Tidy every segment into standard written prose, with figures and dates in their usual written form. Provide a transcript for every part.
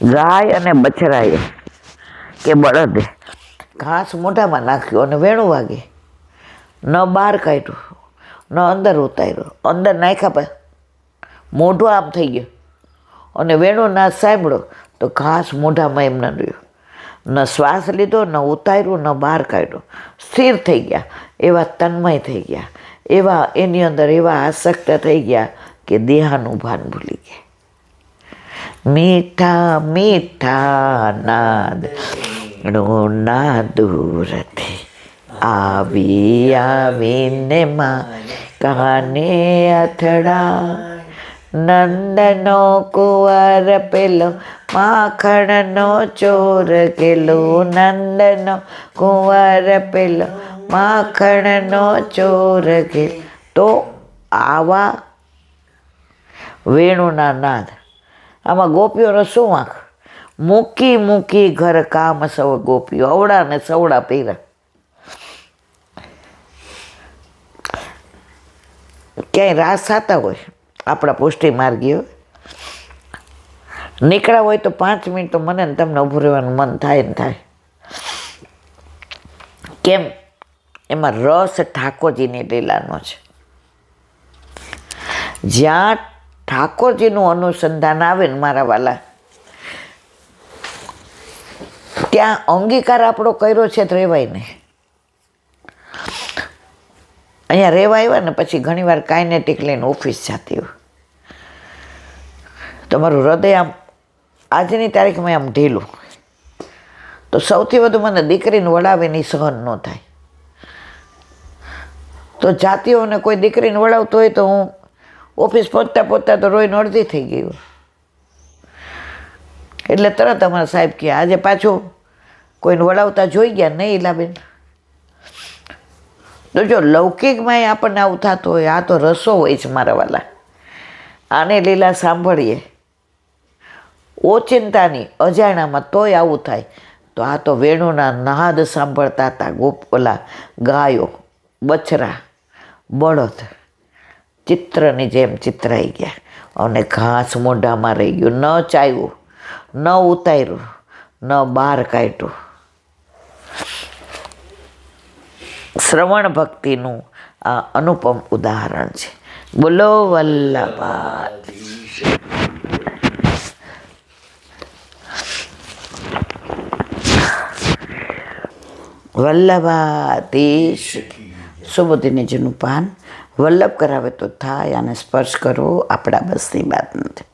ગાય અને બછરાએ કે બળદે ઘાસ મોઢામાં નાખ્યું અને વેણું વાગે, ન બહાર કાઢ્યું ન અંદર ઉતાર્યો. અંદર નાખ્યા પછી મોઢું આમ થઈ ગયું અને વેણું ના સાંભળ્યો તો ઘાસ મોઢામાં એમ ન રહ્યું. ન શ્વાસ લીધો, ન ઉતાર્યું, ન બહાર કાઢ્યું. સ્થિર થઈ ગયા, એવા તન્મય થઈ ગયા, એવા એની અંદર એવા આસક્ત થઈ ગયા કે દેહાનું ભાન ભૂલી ગયા. મીઠા મીઠા નાદ ના દૂરથી આવી આવીને કાને અથડા. નંદનો કુંવર પેલો માખણનો ચોર ગેલો. નંદનો કુંવર પેલો માખણનો ચોર ગેલો. તો આવા વેણુના નાદ, આમાં ગોપીઓનો શું વાંક? મૂકી મૂકી ઘર કામ સૌ ગોપીઓ, અવડા ને સવડા પહેરા. ક્યાંય રાસ થતા હોય આપણા પુષ્ટિ માર્ગીઓ, નીકળ્યા હોય તો 5 મિનિટ તો મને ને તમને ઊભું રહેવાનું મન થાય ને થાય. કેમ? એમાં રસ ઠાકોરજીની લીલાનો છે. જ્યાં ઠાકોરજીનું અનુસંધાન આવે ને મારા વાલા, ત્યાં અંગીકાર આપણો કર્યો છે તો રહેવાય નહીં. અહીંયા રહેવા આવ્યા ને પછી ઘણીવાર કાઇનેટિક લઈને ઓફિસ જતી હોય, તમારું હૃદય આમ આજની તારીખમાં આમ ઢીલું, તો સૌથી વધુ મને દીકરીને વળાવીને સહન ન થાય. તો જાતિઓને કોઈ દીકરીને વળાવતો હોય તો હું ઓફિસ પહોંચતા પહોંચતા તો રોઈને અડધી થઈ ગઈ હોય. એટલે તરત અમારા સાહેબ કહે આજે પાછું કોઈને વળાવતા જોઈ ગયા નહીં ઈલાબેન. તો જો લૌકિકમાં આપણને આવું થતું હોય, આ તો રસો હોય છે મારા વાલા. આને લીલા સાંભળીએ ઓચિંતાની અજાણામાં તોય આવું થાય, તો આ તો વેણુના નાદ સાંભળતા હતા ગોપલા ગાયો, બછરા, બળદ ચિત્રની જેમ ચિતરાઈ ગયા અને ઘાસ મોઢામાં રહી ગયું. ન ચાવ્યું, ન ઉતાર્યું, ન બહાર કાઢ્યું. શ્રવણ ભક્તિનું આ અનુપમ ઉદાહરણ છે. બોલો વલ્લભાધીશ. વલ્લભાધીશ. સુબોધિનીજીનું પાન વલ્લભ કરાવે તો થાય, આને સ્પર્શ કરવો આપણા બસની વાત નથી.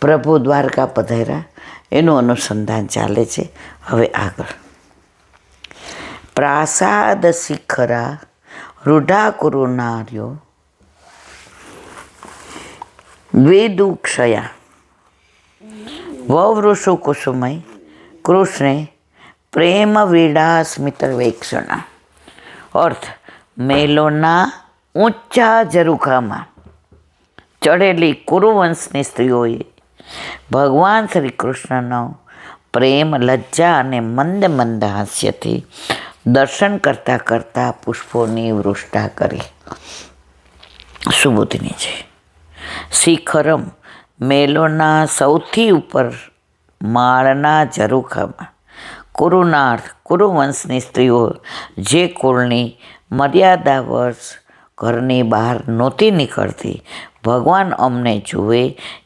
પ્રભુ દ્વારકા પધાર્યા એનું અનુસંધાન ચાલે છે. હવે આગળ પ્રાસાદ શિખરા રૂઢા કુરુનાર્યો દ્વિદુક્ષયા વવૃષુ કુસુમય કૃષ્ણે પ્રેમ વીડા સ્મિત વેક્ષણા. અર્થ, મેલોના ઊંચા ઝરૂખામાં ચડેલી કુરુવંશની સ્ત્રીઓએ ભગવાન શ્રી કૃષ્ણનો પ્રેમ, લજ્જા અને મંદ મંદ હાસ્યથી દર્શન કરતાં કરતાં પુષ્પોની વૃષ્ટા કરી. સુબોધિની છે. શિખરમ, મેલોના સૌથી ઉપર માળના ઝરૂખામાં કુરુનાર્થ, કુરુવંશની સ્ત્રીઓ જે કુળની મર્યાદા વર્ષ ઘરની બહાર નહોતી નીકળતી, ભગવાન અમને જુએ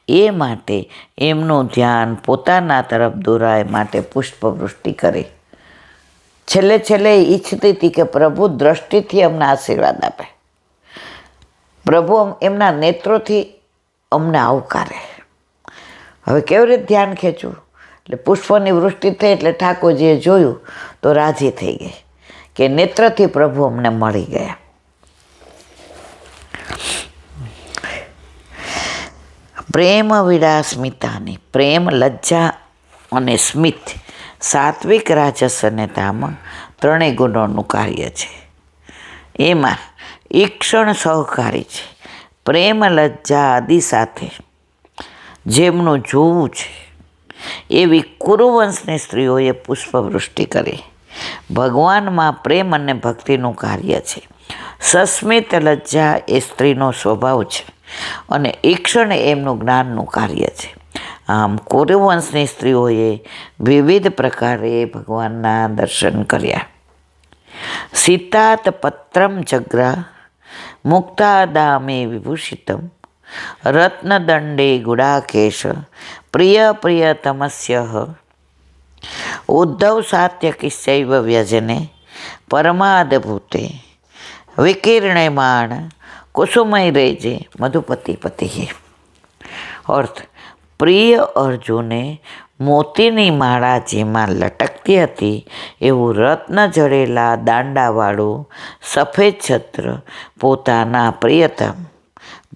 એ માટે એમનું ધ્યાન પોતાના તરફ દોરાય માટે પુષ્પવૃષ્ટિ કરે. છેલ્લે છેલ્લે ઈચ્છતી હતી કે પ્રભુ દ્રષ્ટિથી અમને આશીર્વાદ આપે, પ્રભુ એમના નેત્રોથી અમને આવકારે. હવે કેવી રીતે ધ્યાન ખેંચવું? એટલે પુષ્પની વૃષ્ટિ થઈ એટલે ઠાકોરજીએ જોયું તો રાજી થઈ ગઈ કે નેત્રથી પ્રભુ અમને મળી ગયા. પ્રેમ વિડા સ્મિતાની, પ્રેમ, લજ્જા અને સ્મિત સાત્વિક, રાજસ અને તામસ ત્રણેય ગુણોનું કાર્ય છે. એમાં ઈક્ષણ સહકારી છે. પ્રેમ, લજ્જા આદિ સાથે જેમનું જોવું છે એવી કુરુવંશની સ્ત્રીઓએ પુષ્પવૃષ્ટિ કરી. ભગવાનમાં પ્રેમ અને ભક્તિનું કાર્ય છે. સસ્મિત લજ્જા એ સ્ત્રીનો સ્વભાવ છે અને ઈક્ષણ એમનું જ્ઞાનનું કાર્ય છે. આમ કુરુવંશની સ્ત્રીઓએ વિવિધ પ્રકારે ભગવાનના દર્શન કર્યા. સીતાત પત્રમ જગ્રા મુક્તાદામે વિભૂષિતમ રત્નદંડે ગુડાકેશ પ્રિય પ્રિયતમસ્ય ઉદ્ધવ સાત્યકિશ્ચૈવ વ્યજને પરમાદભૂતે વિકીર્ણયમાણ કુસુમય રેજે મધુપતિ પતિ. અર્થ: પ્રિય અર્જુને મોતીની માળા જેમાં લટકતી હતી એવું રત્ન જડેલા દાંડાવાળું સફેદ છત્ર પોતાના પ્રિયતમ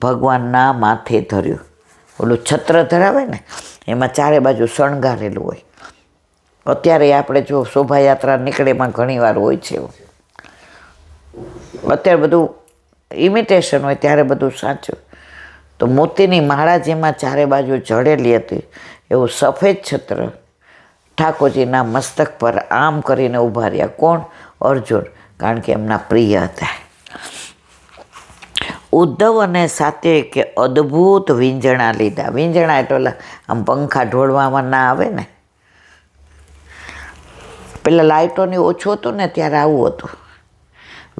ભગવાનના માથે ધર્યું. ઓલું છત્ર ધરાવે ને એમાં ચારે બાજુ શણગારેલું હોય. અત્યારે આપણે જો શોભાયાત્રા નીકળે એમાં ઘણીવાર હોય છે એવું. અત્યારે બધું ઇમિટેશન હોય, ત્યારે બધું સાચું. તો મોતીની માળા જેમાં ચારે બાજુ જડેલી હતી એવું સફેદ છત્ર ઠાકોરજીના મસ્તક પર આમ કરીને ઊભા રહ્યા. કોણ? અર્જુન, કારણ કે એમના પ્રિય હતા. ઉદ્ધવ અને સાત્યકે અદ્ભુત વીંજણા લીધા. વીંજણા એટલે આમ પંખા ઢોળવામાં ના આવે ને, પેલા લાઇટોની ઓછું હતું ને ત્યારે આવું હતું,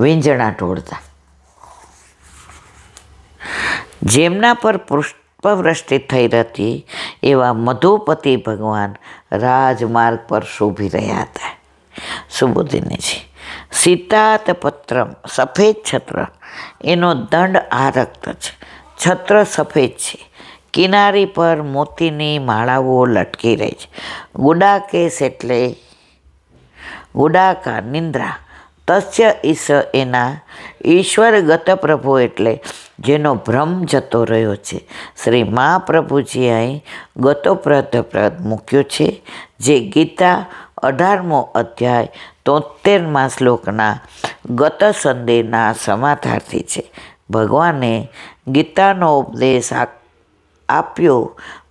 વીંજણા ઢોળતા. જેમના પર પુષ્પવૃષ્ટિ થઈ હતી એવા મધુપતિ ભગવાન રાજમાર્ગ પર શોભી રહ્યા હતા. સુબોધિનીજી. સીતાત પત્રમ, સફેદ છત્ર, એનો દંડ આરક્ત છે. છત્ર સફેદ છે, કિનારી પર મોતીની માળાઓ લટકી રહી છે. ગુડાકેશ એટલે ગુડાકા, નિંદ્રા. તસ્ય ઈશ, એના ઈશ્વરગત પ્રભુ એટલે જેનો ભ્રમ જતો રહ્યો છે. શ્રી મહાપ્રભુજી અહીં ગતોપ્રદ મૂક્યું છે, જે ગીતા 18મો અધ્યાય 73મા શ્લોકના ગત સંદેહના સમાધાર્થી છે. ભગવાને ગીતાનો ઉપદેશ આપ્યો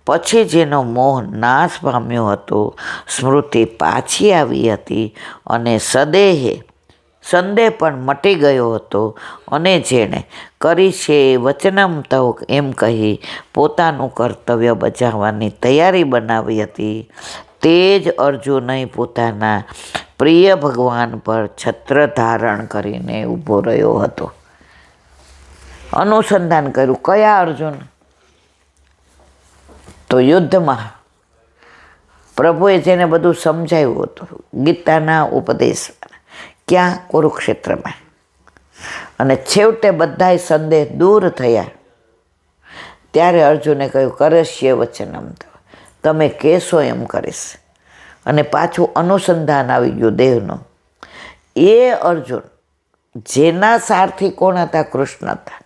પછી જેનો મોહ નાશ પામ્યો હતો, સ્મૃતિ પાછી આવી હતી અને સંદેહ પણ મટી ગયો હતો, અને જેણે કરી છે વચનમ તવ એમ કહી પોતાનું કર્તવ્ય બજાવવાની તૈયારી બનાવી હતી, તે જ અર્જુનય પોતાના પ્રિય ભગવાન પર છત્ર ધારણ કરીને ઊભો રહ્યો હતો. અનુસંધાન કર્યું. કયા અર્જુન? તો યુદ્ધમાં પ્રભુએ જેને બધું સમજાવ્યું હતું, ગીતાના ઉપદેશ. ક્યાં? કુરુક્ષેત્રમાં. અને છેવટે બધાય સંદેહ દૂર થયા ત્યારે અર્જુને કહ્યું, કરશ્ય વચનમ તવ, તમે કહેશો એમ કરીશ. અને પાછું અનુસંધાન આવી ગયું દેહનું. એ અર્જુન જેના સારથી કોણ હતા? કૃષ્ણ હતા.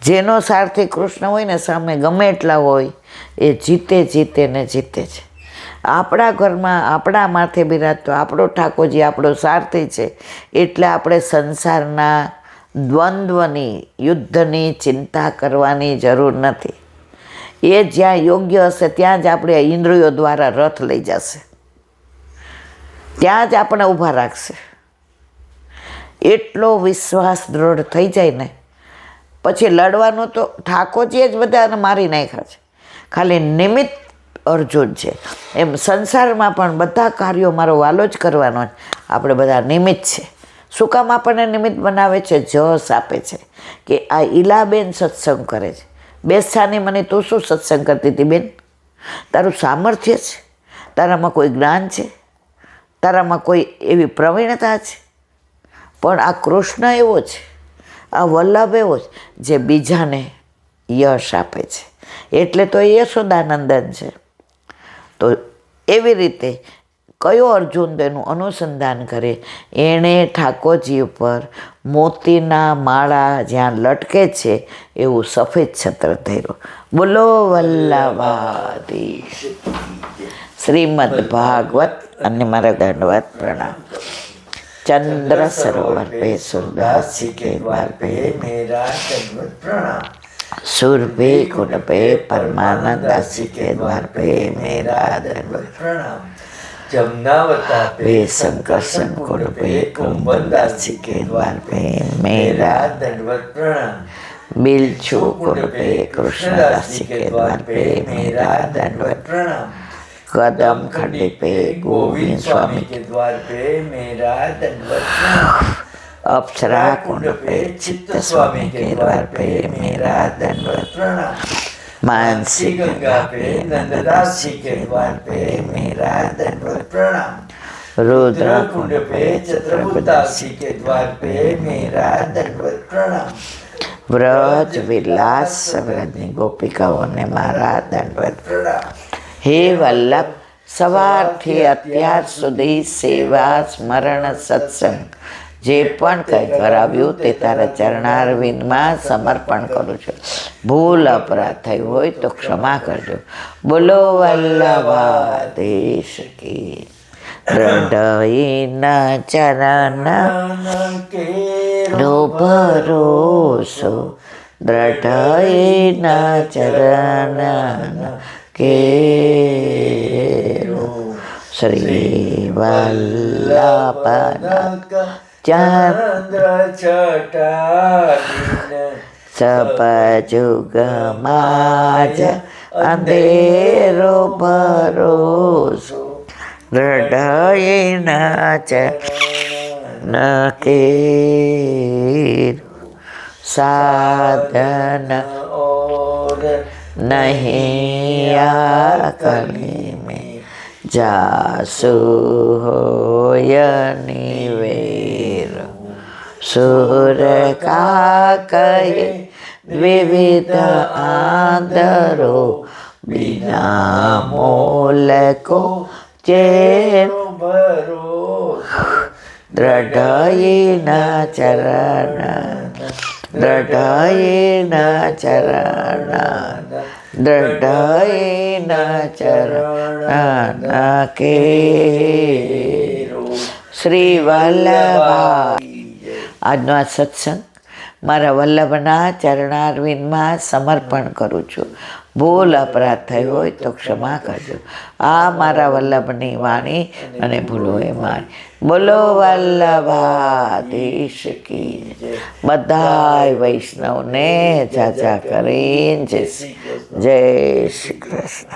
જેનો સારથી કૃષ્ણ હોય ને, સામે ગમે એટલા હોય એ જીતે છે. આપણા ઘરમાં આપણા માથે બિરાજતો આપણો ઠાકોરજી આપણો સારથી છે, એટલે આપણે સંસારના દ્વંદ્વની, યુદ્ધની ચિંતા કરવાની જરૂર નથી. એ જ્યાં યોગ્ય હશે ત્યાં જ આપણે ઇન્દ્રિયો દ્વારા રથ લઈ જશે, ત્યાં જ આપણે ઊભા રાખશે. એટલો વિશ્વાસ દ્રઢ થઈ જાય ને, પછી લડવાનું તો ઠાકોરજીએ જ બધાને મારી નાખ્યા છે. ખાલી નિમિત્ત અર્જુન છે. એમ સંસારમાં પણ બધા કાર્યો મારો વાલો જ કરવાનો. આપણે બધા નિમિત્ત છે. શું કામ આપણને નિમિત્ત બનાવે છે? જસ આપે છે કે આ ઈલાબેન સત્સંગ કરે છે. બેસાની મને તું શું સત્સંગ કરતી હતી બેન? તારું સામર્થ્ય છે, તારામાં કોઈ જ્ઞાન છે, તારામાં કોઈ એવી પ્રવીણતા છે. પણ આ કૃષ્ણ એવો છે, આ વલ્લભ એવો છે જે બીજાને યશ આપે છે. એટલે તો એ યશોદાનંદન છે. તો એવી રીતે કયો અર્જુન તેનું અનુસંધાન કરે? એણે ઠાકોરજી ઉપર મોતીના માળા જ્યાં લટકે છે એવું સફેદ છત્ર ધર્યું. બોલો વલ્લભાધીશ. શ્રીમદ ભાગવત. અને મારા દંડવત પ્રણામ. ચંદ્ર સરોવર पे सुरदासी के द्वार पे मेरा दंडवत प्रणाम. सुरभि कुंड पे परमानंद दासी के द्वार पे मेरा दंडवत प्रणाम. जमुनावता पे संकर्षण कुंड पे कुंभन दासी के द्वार पे मेरा दंडवत प्रणाम. बिलछु कुंड पे कृष्ण दासी के द्वार पे मेरा दंडवत प्रणाम। कदम खड्डे पे गोविंद स्वामी के द्वार पे मेरा दंडवत प्रणाम। अप्सरा कुंड पे चित्त स्वामी के द्वार पे मेरा दंडवत प्रणाम। मानसी गंगा पे नंददास जी के द्वार पे मेरा दंडवत प्रणाम। रुद्र कुंड पे चित्रबुद्धासी के द्वार पे मेरा दंडवत प्रणाम। व्रज विलास व्रजनी गोपिकाओं ने मारा दंडवत प्रणाम। हे वल्लभ સવારથી અત્યાર સુધી સેવા સ્મરણ સત્સંગ જે પણ કંઈ કરાવ્યું તે તારા ચરણારવિંદમાં સમર્પણ કરું છું. ભૂલ અપરાધ થઈ હોય તો ક્ષમા કરજો. બોલો વલ્લભાધીશ કી. હૃદયના ચરણ નો ભરોસો, દ્રઢયના ચરણ કેરો શ્રી વલ્લભના ચંદ્ર છટાડીન સપજુગમાં જ અંધેરો ભરોસો, હૃદયના ચરણ કેરો સાધન और नहीं आकली में जासु होय निवेर सुर का कहे विविध आदरो बिना मोल को चेरो भरोसा दृढ़येना चरण दृढ़येना चरण દૃઢયના ચરણ કેરો શ્રી વલ્લભા. આજનો આ સત્સંગ મારા વલ્લભના ચરણારવિંદમાં સમર્પણ કરું છું. ભૂલ અપરાધ થયો હોય તો ક્ષમા કરજો. આ મારા વલ્લભની વાણી અને ભૂલો એ મારી. બોલો વલ્લભાધીશ કી. બધાય વૈષ્ણવને જાજા કરીને જય શ્રી કૃષ્ણ.